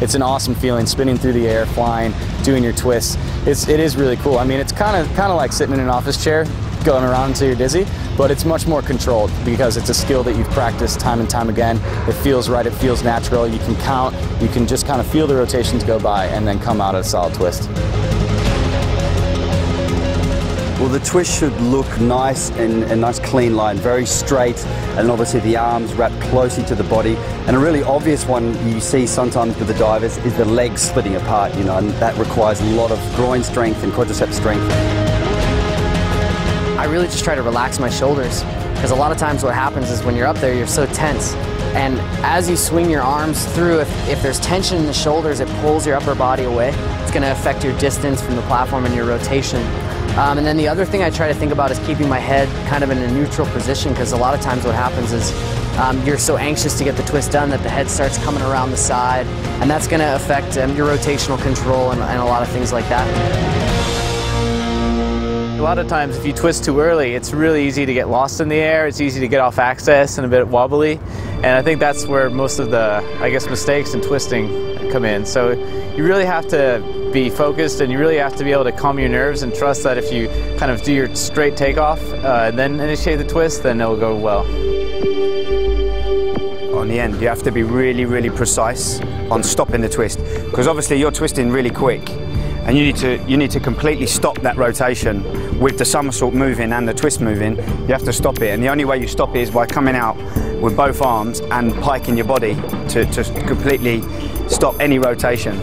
it's an awesome feeling, spinning through the air, flying, doing your twists. It is really cool. I mean, it's kind of like sitting in an office chair, going around until you're dizzy, but it's much more controlled because it's a skill that you've practiced time and time again. It feels right, it feels natural, you can count, you can just kind of feel the rotations go by and then come out at a solid twist. Well, the twist should look nice and a nice clean line, very straight, and obviously the arms wrapped closely to the body. And a really obvious one you see sometimes with the divers is the legs splitting apart, you know, and that requires a lot of groin strength and quadriceps strength. I really just try to relax my shoulders, because a lot of times what happens is when you're up there, you're so tense. And as you swing your arms through, if there's tension in the shoulders, it pulls your upper body away. It's going to affect your distance from the platform and your rotation. And then the other thing I try to think about is keeping my head kind of in a neutral position, because a lot of times what happens is you're so anxious to get the twist done that the head starts coming around the side, and that's going to affect your rotational control and a lot of things like that. A lot of times if you twist too early, it's really easy to get lost in the air, it's easy to get off axis and a bit wobbly, and I think that's where most of the, I guess, mistakes in twisting come in. So you really have to be focused, and you really have to be able to calm your nerves and trust that if you kind of do your straight takeoff and then initiate the twist, then it'll go well. On the end, you have to be really, really precise on stopping the twist, because obviously you're twisting really quick, and you need to completely stop that rotation with the somersault moving and the twist moving. You have to stop it, and the only way you stop it is by coming out with both arms and piking your body to completely stop any rotation.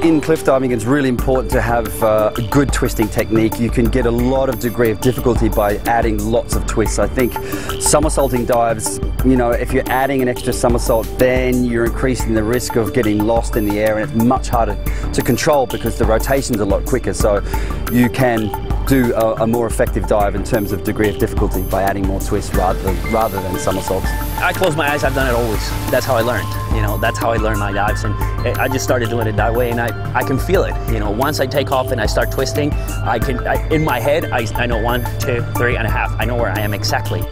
In cliff diving, it's really important to have a good twisting technique. You can get a lot of degree of difficulty by adding lots of twists. I think somersaulting dives, you know, if you're adding an extra somersault, then you're increasing the risk of getting lost in the air, and it's much harder to control because the rotation's a lot quicker. So you can do a more effective dive in terms of degree of difficulty by adding more twists rather than somersaults. I close my eyes, I've done it always. That's how I learned, you know, that's how I learned my dives, and I just started doing it that way, and I can feel it, you know. Once I take off and I start twisting, in my head, I know 1, 2, 3 and a half. I know where I am exactly.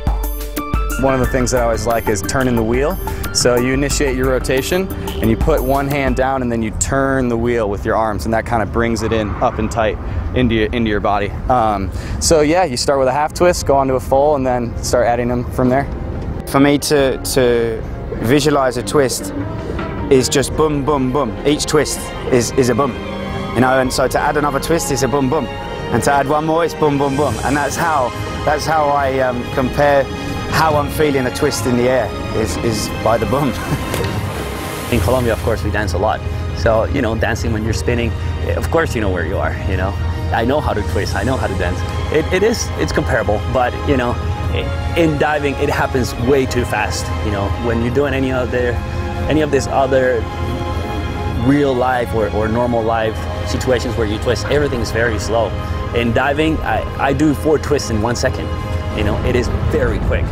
One of the things that I always like is turning the wheel. So you initiate your rotation and you put one hand down and then you turn the wheel with your arms, and that kind of brings it in up and tight into your body. So yeah, you start with a half twist, go on to a full, and then start adding them from there. For me to visualize a twist is just boom, boom, boom. Each twist is a boom, you know, and so to add another twist is a boom, boom, and to add one more is boom, boom, boom, and that's how I compare how I'm feeling a twist in the air is by the boom. In Colombia, of course, we dance a lot. So, you know, dancing when you're spinning, of course you know where you are, you know. I know how to twist, I know how to dance. It's comparable, but, you know, in diving, it happens way too fast. You know, when you're doing any of this other real life or normal life situations where you twist, everything's very slow. In diving, I do 4 twists in 1 second. You know, it is very quick.